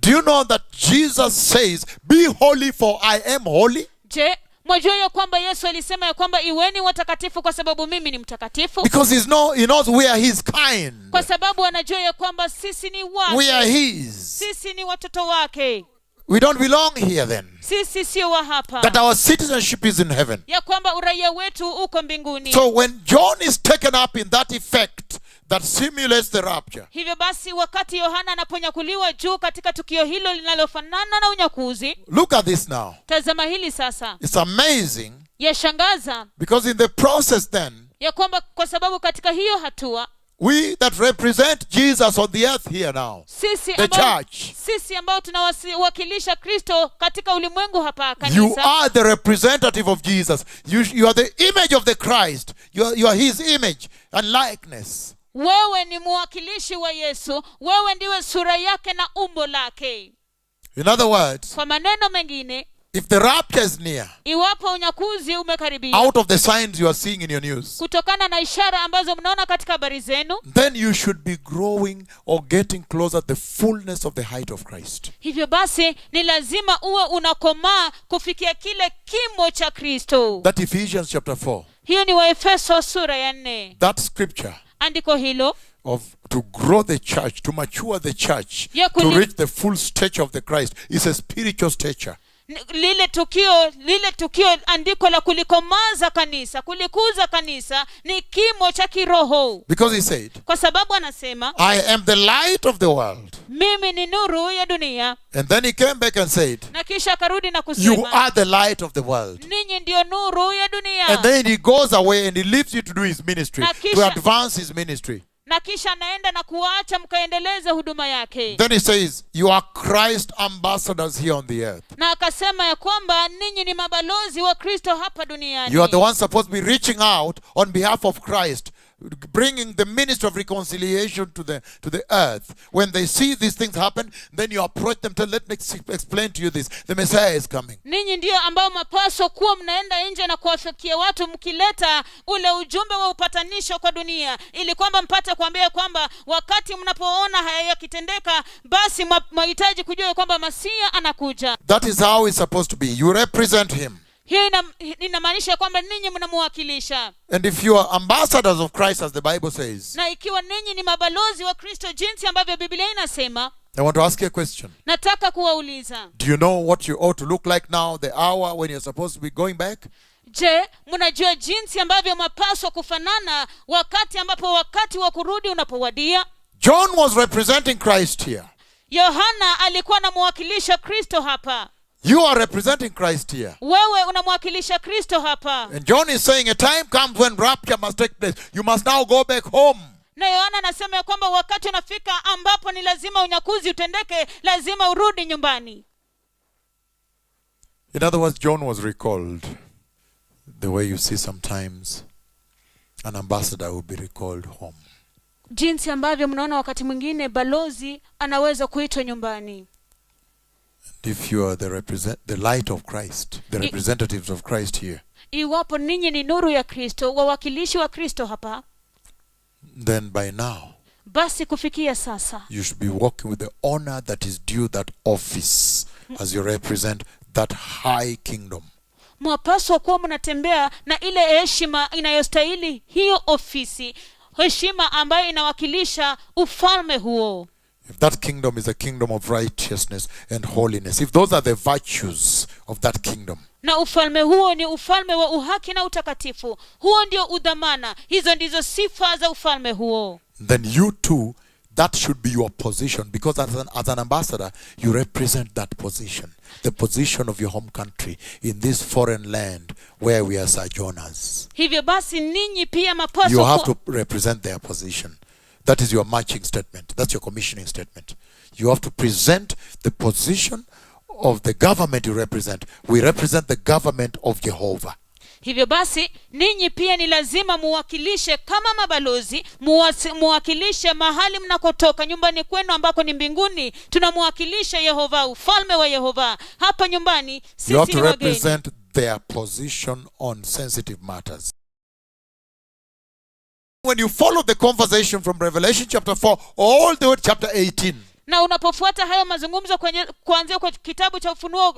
Do you know that Jesus says, "Be holy for I am holy"? Je, mwajua ya kwamba Yesu alisema ya kwamba iweni watakatifu kwa sababu mimi ni mtakatifu? Because he knows we are his kind. Kwa sababu anajua ya kwamba sisi ni wake. We are his. Sisi ni watoto wake. We don't belong here then. Sisi sio wa hapa. That our citizenship is in heaven. Ya kwamba uraia wetu uko mbinguni. So when John is taken up in that effect that simulates the rapture, hivyo basi wakati Yohana anaponyakuliwa juu katika tukio hilo linalofanana na unyakuzi, look at this now. Tazama hili sasa. It's amazing. Yashangaza. Because in the process then, ya kwamba kwa sababu katika hiyo hatua, we that represent Jesus on the earth here now, the church, sisi ambao tunawakilisha Kristo katika ulimwengu hapa kanisa, you are the representative of Jesus. You are the image of the Christ. You are his image and likeness. Wewe ni mwakilishi wa Yesu. Wewe ndiwe sura yake na umbo lake. In other words, kwa maneno mengine, if the rapture is near, iwapo unyakuzi umekaribia, out of the signs you are seeing in your news, kutokana na ishara ambazo mnaona katika habari zenu, then you should be growing or getting closer the fullness of the height of Christ. Hivyo basi ni lazima uwe unakomaa kufikia kile kimo cha Kristo. That Ephesians chapter 4. Hiyo ni Waefeso sura ya 4. That scripture andiko hilo of to grow the church, to mature the church, to reach the full stature of the Christ is a spiritual stature. Lile tukio andiko la kulikomaza kanisa, kulikuza kanisa ni kimo cha kiroho. Because he said, kwa sababu anasema, I am the light of the world. Mimi ni nuru ya dunia. And then he came back and said, na kisha karudi na kusema, you are the light of the world. Ninyi ndio nuru ya dunia. And then he goes away and he leaves you to do his ministry, to advance his ministry. Na kisha naenda na kuacha mkaendeleze huduma yake. Then he says, you are Christ ambassadors here on the earth. Na akasema ya kwamba ninyi ni mabalozi wa Kristo hapa duniani. You are the ones supposed to be reaching out on behalf of Christ, bringing the ministry of reconciliation to the earth. When they see these things happen, then you approach them, tell, let me explain to you this. The Messiah is coming. Ninyi ndio ambao mapaswa kuwa mnaenda nje na kuwafikia watu mkileta ule ujumbe wa upatanisho kwa dunia, ili kwamba mpate kuambia kwamba wakati mnapoona haya yakitendeka, basi mnahitaji kujua kwamba Masia anakuja. That is how it's supposed to be. You represent him. Hiyo inamaanisha kwamba ninyi mnamwakilisha. And if you are ambassadors of Christ, as the Bible says, na ikiwa ninyi ni mabalozi wa Kristo jinsi ambavyo Biblia inasema, I want to ask you a question. Nataka kuwauliza, do you know what you ought to look like now, the hour when you're supposed to be going back? Je, mnajua jinsi ambavyo mapaswa kufanana wakati wa kurudi unapowadia? John was representing Christ here. Yohana alikuwa anamwakilisha Kristo hapa. You are representing Christ here. Wewe unamwakilisha Kristo hapa. And John is saying a time comes when rapture must take place. You must now go back home. Na Yohana anasema ya kwamba wakati unafika ambapo ni lazima unyakuzi utendeke, lazima urudi nyumbani. In other words, John was recalled the way you see sometimes an ambassador will be recalled home. Jinsi ambavyo mnaona wakati mwingine balozi anaweza kuitwa nyumbani. If you are the light of Christ, the representatives of Christ here, iwapo ninyi ni nuru ya Kristo, wawakilishi wa Kristo hapa, then by now, basi kufikia sasa, you should be walking with the honor that is due that office as you represent that high kingdom. Mwapaswa kuwa mnatembea na ile heshima inayostahili hiyo ofisi, heshima ambayo inawakilisha ufalme huo. If that kingdom is a kingdom of righteousness and holiness, if those are the virtues of that kingdom, na ufalme huo ni ufalme wa uhaki na utakatifu, huo ndio udhamana, hizo ndizo sifa za ufalme huo, then you too That should be your position, because as an ambassador, you represent that position. The position of your home country in this foreign land where we are sojourners. Hivyo basi ninyi pia You mapaswa have to represent their position. That is your marching statement. That's your commissioning statement. You have to present the position of the government you represent. We represent the government of Jehovah. Hivyo basi ninyi pia ni lazima muwakilishe kama mabalozi, muwakilishe mahali mnakotoka, nyumbani kwenu ambako ni mbinguni. Tunamuwakilisha Yehova, ufalme wa Yehova. Hapa nyumbani You have sisi to ni wageni. represent their position on sensitive matters. When you follow the conversation from Revelation chapter 4 all the way to chapter 18, Na unapofuata hayo mazungumzo kuanzia kwa kitabu cha Ufunuo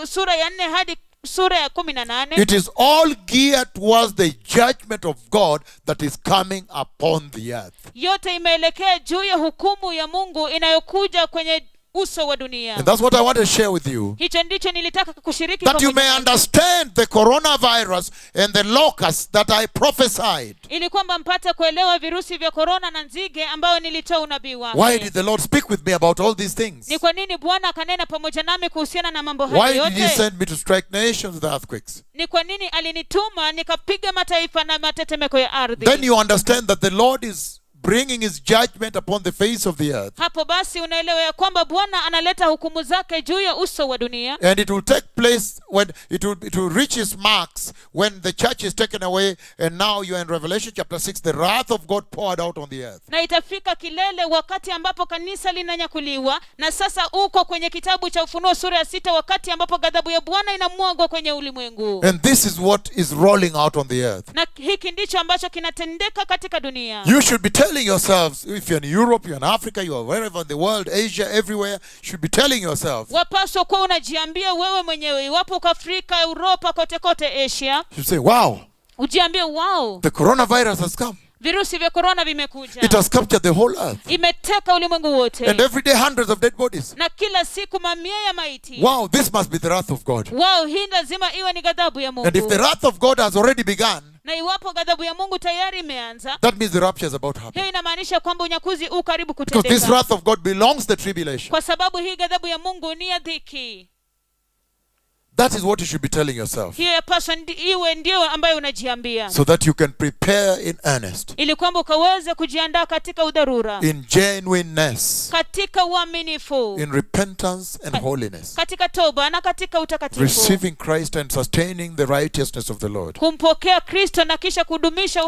sura ya 4 hadi sura ya 18, it is all geared towards the judgment of God that is coming upon the earth. yote imeelekea juu ya hukumu ya Mungu inayokuja kwenye uso wa dunia. And that's what I want to share with you. Hicho ndicho nilitaka kushiriki That you pamoja may nanyi. understand the coronavirus and the locusts that I prophesied. Ili kwamba mpate kuelewa virusi vya korona na nzige ambayo nilitoa unabii wake. Why did the Lord speak with me about all these things? Ni kwa nini Bwana akanena pamoja nami kuhusiana na mambo Why hayo did He yote? send me to strike nations with earthquakes? Ni kwa nini alinituma nikapiga mataifa na matetemeko ya ardhi? Then you understand that the Lord is bringing His judgment upon the face of the earth. Hapo basi unaelewa ya kwamba Bwana analeta hukumu zake juu ya uso wa dunia. And it will take place when it will reach its marks when the church is taken away, and now you are in Revelation chapter 6, the wrath of God poured out on the earth. Na itafika kilele wakati ambapo kanisa linanyakuliwa, na sasa uko kwenye kitabu cha Ufunuo sura ya 6, wakati ambapo ghadhabu ya Bwana inamwagwa kwenye ulimwengu. And this is what is rolling out on the earth. Na hiki ndicho ambacho kinatendeka katika dunia. You should be telling yourselves, if you're in Europe, you're in Africa, you are wherever in the world, Asia, everywhere, you should be telling yourself, Wapaswa kuwa unajiambia wewe mwenyewe, iwapo uko Afrika, Europa, kote kote Asia, you should say, wow, ujiambie wow, the coronavirus has come. virusi vya korona vimekuja. It has captured the whole earth. Imeteka ulimwengu wote. And every day hundreds of dead bodies. Na kila siku mamia ya maiti. Wow, this must be the wrath of God. Wow, hii lazima iwe ni ghadhabu ya Mungu. And if the wrath of God has already begun, Na iwapo ghadhabu ya Mungu tayari imeanza, that means the rapture is about to happen. hiyo inamaanisha kwamba unyakuzi u karibu Because this kutendeka. wrath of God belongs to the tribulation. Kwa sababu hii ghadhabu ya Mungu ni ya dhiki. That is what you should be telling yourself. Hiyo yapaswa iwe ndio ambayo unajiambia. So that you can prepare in earnest, Ili kwamba ukaweze kujiandaa katika udharura. in genuineness, Katika uaminifu. in repentance and holiness, Katika toba na katika utakatifu. receiving Christ and sustaining the righteousness of the Lord. Kumpokea Kristo na kisha kudumisha